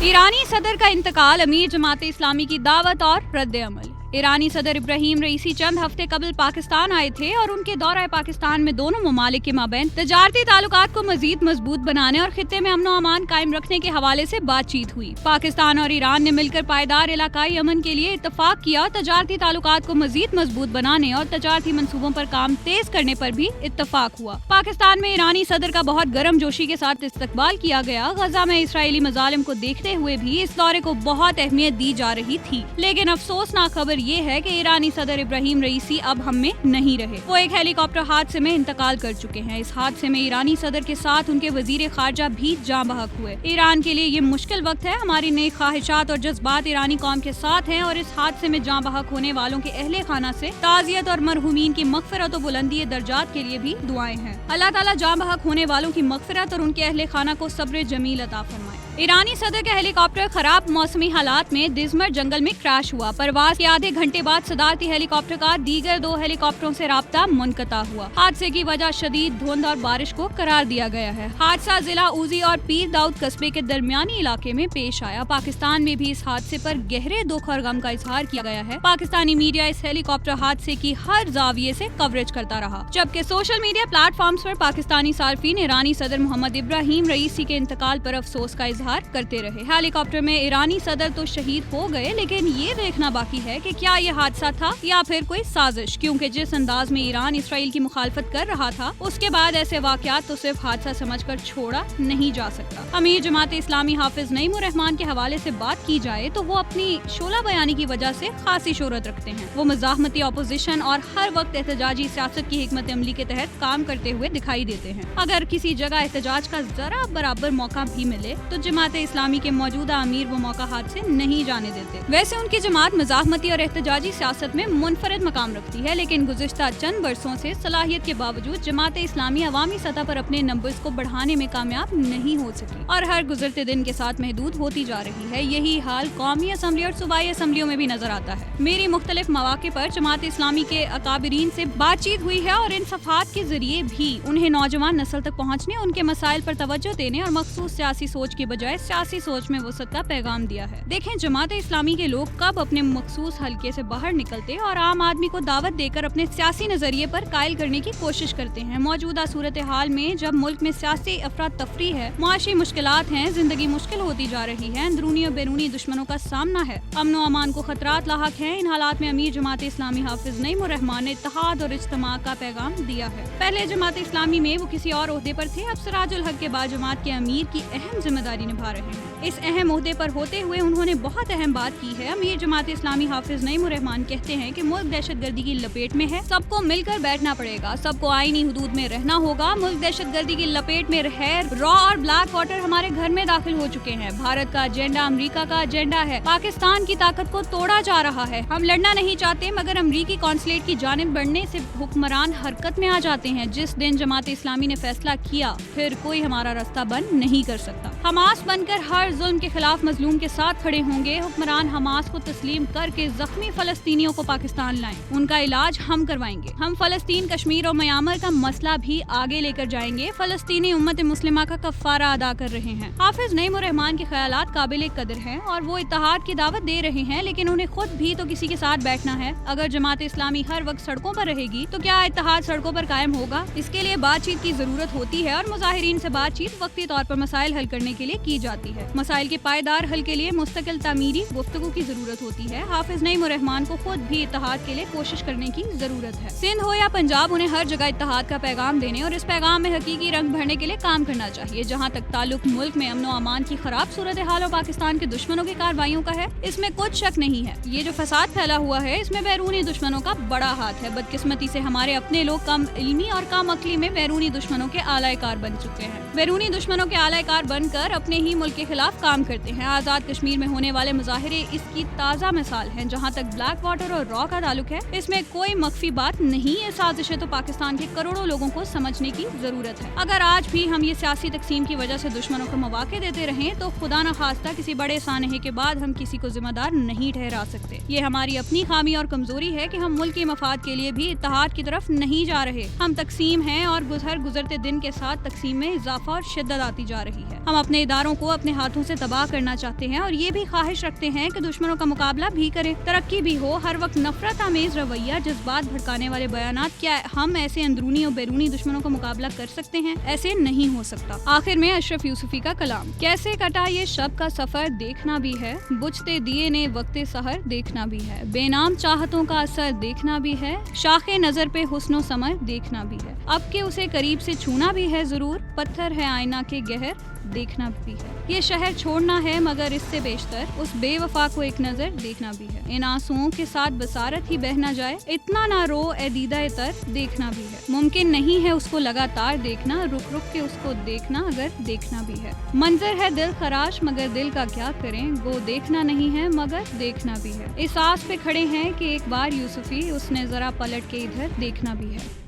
ईरानी सदर का इंतकाल, अमीर जमात इस्लामी की दावत और रद्द अमल। ईरानी सदर इब्राहिम रईसी चंद हफ्ते कबल पाकिस्तान आए थे और उनके दौरा पाकिस्तान में दोनों ममालिक के माबैन तजारती ताल्लुकात को मजीद मजबूत बनाने और खित्ते में अमन अमान कायम रखने के हवाले से बातचीत हुई। पाकिस्तान और ईरान ने मिलकर पायदार इलाकाई अमन के लिए इत्तफाक किया। तजारती ताल्लुकात को मजीद मजबूत बनाने और तजारती मंसूबों पर काम तेज करने पर भी इत्तफाक हुआ। पाकिस्तान में ईरानी सदर का बहुत गर्म जोशी के साथ इस्तकबाल किया गया। गजा में इसराइली मजालिम को देखते हुए भी इस दौरे को बहुत अहमियत दी जा रही थी, लेकिन अफसोसनाक खबर ये है कि ईरानी सदर इब्राहिम रईसी अब हम में नहीं रहे। वो एक हेलीकॉप्टर हादसे में इंतकाल कर चुके हैं। इस हादसे में ईरानी सदर के साथ उनके वजीर खारजा भी जाँ बहक हुए। ईरान के लिए ये मुश्किल वक्त है। हमारी नेक ख्वाहिशात और जज्बात ईरानी कौम के साथ हैं और इस हादसे में जाँ बहक होने वालों के अहले खाना से ताज़ियत और मरहूमीन की मगफिरत और बुलंदी दर्जात के लिए भी दुआएं हैं। अल्लाह ताला जाँ बहक होने वालों की मगफिरत और उनके अहले खाना को सब्र जमील अता फरमाए। ईरानी सदर का हेलीकॉप्टर खराब मौसमी हालात में दिजमर जंगल में क्रैश हुआ। परवाज के आधे घंटे बाद सदारती हेलीकॉप्टर का दीगर 2 हेलीकॉप्टरों से राब्ता मुनक़ता हुआ। हादसे की वजह शदीद धुंध और बारिश को करार दिया गया है। हादसा जिला उजी और पीर दाऊद कस्बे के दरमियानी इलाके में पेश आया। पाकिस्तान में भी इस हादसे पर गहरे दुख और गम का इजहार किया गया है। पाकिस्तानी मीडिया इस हेलीकॉप्टर हादसे की हर जाविये से कवरेज करता रहा, जबकि सोशल मीडिया प्लेटफॉर्म्स पर पाकिस्तानी सार्फिन ईरानी सदर मोहम्मद इब्राहिम रईसी के इंतकाल पर अफसोस का इजहार करते रहे। हेलीकॉप्टर में ईरानी सदर तो शहीद हो गए, लेकिन ये देखना बाकी है कि क्या ये हादसा था या फिर कोई साजिश, क्योंकि जिस अंदाज में ईरान इसराइल की मुखालफत कर रहा था उसके बाद ऐसे वाकयात तो सिर्फ हादसा समझकर छोड़ा नहीं जा सकता। अमीर जमात इस्लामी हाफिज नईम उर रहमान के हवाले से बात की जाए तो वो अपनी शोला बयानी की वजह से खासी शोहरत रखते हैं। वो मज़ाहमती अपोजिशन और हर वक्त एहतजाजी सियासत की हिकमत अमली के तहत काम करते हुए दिखाई देते हैं। अगर किसी जगह एहतजाज का जरा बराबर मौका भी मिले तो जमात इस्लामी के मौजूदा अमीर वो मौका हाथ से नहीं जाने देते। वैसे उनकी जमात मज़ाहमती और एहतजाजी सियासत में मुनफरद मकाम रखती है, लेकिन गुज़िश्ता चंद बरसों से सलाहियत के बावजूद जमात इस्लामी अवामी सतह पर अपने नंबर्स को बढ़ाने में कामयाब नहीं हो सकी और हर गुजरते दिन के साथ महदूद होती जा रही है। यही हाल कौमी असम्बली और सूबाई असम्बलियों में भी नजर आता है। मेरी मुख्तलिफ मौके पर जमात इस्लामी के अकाबरीन से बातचीत हुई है और इन सफात के जरिए भी उन्हें नौजवान नस्ल तक पहुँचने, उनके मसाइल पर तवज्जो देने और मखसूस सियासी सोच की बजाय सियासी सोच में वसअत का पैगाम दिया है। देखें जमात इस्लामी के लोग कब अपने मखसूस हलके से बाहर निकलते और आम आदमी को दावत देकर अपने सियासी नजरिए पर कायल करने की कोशिश करते हैं। मौजूदा सूरत हाल में जब मुल्क में सियासी अफरा तफरी है, मुआशी मुश्किलात हैं, जिंदगी मुश्किल होती जा रही है, अंदरूनी और बैरूनी दुश्मनों का सामना है, अमन व अमान को खतरात लाहक हैं। इन हालात में अमीर जमात इस्लामी हाफिज नईम उर रहमान ने इत्तेहाद और इज्तिमा का पैगाम दिया है। पहले जमात इस्लामी में वो किसी और ओहदे पर थे, अब सिराजुल हक के बाद जमात के अमीर की अहम जिम्मेदारी निभा रहे हैं। इस अहम ओहदे पर होते हुए उन्होंने बहुत अहम बात की है। अमीर जमात इस्लामी हाफिज नईम उर रहमान कहते हैं कि मुल्क दहशतगर्दी की लपेट में है, सबको मिलकर बैठना पड़ेगा, सबको आईनी हुदूद में रहना होगा। मुल्क दहशतगर्दी की लपेट में रह रॉ और ब्लैक वाटर हमारे घर में दाखिल हो चुके हैं। भारत का एजेंडा अमेरिका का एजेंडा है, पाकिस्तान की ताकत को तोड़ा जा रहा है। हम लड़ना नहीं चाहते, मगर अमरीकी कॉन्सुलेट की जानिब बढ़ने से हुक्मरान हरकत में आ जाते हैं। जिस दिन जमात इस्लामी ने फैसला किया, फिर कोई हमारा रास्ता बंद नहीं कर सकता। हमास बनकर हर जुल्म के खिलाफ मजलूम के साथ खड़े होंगे। हुक्मरान हमास को तस्लीम करके जख्मी फलस्तीनियों को पाकिस्तान लाएं, उनका इलाज हम करवाएंगे। हम फलस्तीन, कश्मीर और म्यांमार का मसला भी आगे लेकर जाएंगे। फलस्तीनी उम्मत मुस्लिमा का कफ़ारा अदा कर रहे हैं। हाफिज नईम उर रहमान के ख्यालात काबिल कदर हैं और वो इत्तेहाद की दावत दे रहे हैं, लेकिन उन्हें खुद भी तो किसी के साथ बैठना है। अगर जमात इस्लामी हर वक्त सड़कों पर रहेगी तो क्या इत्तेहाद सड़कों पर कायम होगा? इसके लिए बातचीत की जरूरत होती है और मुजाहिरीन से बातचीत वक्ती तौर पर मसाइल हल करने के लिए की जाती है। मसाइल के पायदार हल के लिए मुस्तकिल तामीरी गुफ्तगू की जरूरत होती है। हाफिज नईम उर रहमान को खुद भी इत्तेहाद के लिए कोशिश करने की जरूरत है। सिंध हो या पंजाब, उन्हें हर जगह इत्तेहाद का पैगाम देने और इस पैगाम में हकीकी रंग भरने के लिए काम करना चाहिए। जहाँ तक ताल्लुक मुल्क में अमन व अमान की खराब सूरत हाल और पाकिस्तान के दुश्मनों की कार्रवाइयों का है, इसमें कुछ शक नहीं है। ये जो फसाद फैला हुआ है, इसमें बैरूनी दुश्मनों का बड़ा हाथ है। बदकिस्मती से हमारे अपने लोग कम इल्मी और कम अक्ली में बैरूनी दुश्मनों के आलायकार बन चुके हैं। बैरूनी दुश्मनों के आलायकार बनकर अपने ही मुल्क के खिलाफ काम करते हैं। आजाद कश्मीर में होने वाले मुजाहिरे इसकी ताज़ा मिसाल हैं। जहाँ तक ब्लैक वाटर और रॉ का ताल्लुक है, इसमें कोई मख्फी बात नहीं है। साजिशें तो पाकिस्तान के करोड़ों लोगों को समझने की जरूरत है। अगर आज भी हम ये सियासी तकसीम की वजह से दुश्मनों को मौके देते रहें तो खुदा न खास्ता किसी बड़े सानहे के बाद हम किसी को जिम्मेदार नहीं ठहरा सकते। ये हमारी अपनी खामी और कमजोरी है कि हम मुल्क के मफाद के लिए भी इत्तेहाद की तरफ नहीं जा रहे। हम तकसीम हैं और गुजरते दिन के साथ तकसीम में इजाफा और शिद्दत आती जा रही है। हम अपने इदारों को अपने हाथों से तबाह करना चाहते हैं और ये भी ख्वाहिश रखते हैं कि दुश्मनों का मुकाबला भी करें, तरक्की भी हो। हर वक्त नफरत आमेज रवैया, जज्बात भड़काने वाले बयानात, क्या हम ऐसे अंदरूनी और बैरूनी दुश्मनों का मुकाबला कर सकते हैं? ऐसे नहीं हो सकता। आखिर में अशरफ यूसुफी का कलाम, कैसे कटा ये शब का सफर देखना भी है, बुझते दिए ने वक्ते सहर देखना भी है, बेनाम चाहतों का असर देखना भी है, शाखे नजर पे हुस्नो समर देखना भी है, अब के उसे करीब से छूना भी है जरूर, पत्थर है आईना के गहर देखना भी है, ये शहर छोड़ना है मगर इससे बेशतर उस बेवफा को एक नजर देखना भी है, इन आंसुओं के साथ बसारत ही बह ना जाए, इतना ना रो ए दीदा तर देखना भी है, मुमकिन नहीं है उसको लगातार देखना, रुक रुक के उसको देखना अगर देखना भी है, मंजर है दिल खराश मगर दिल का क्या करें, वो देखना नहीं है मगर देखना भी है, इस आस पे खड़े हैं कि एक बार यूसुफी उसने जरा पलट के इधर देखना भी है।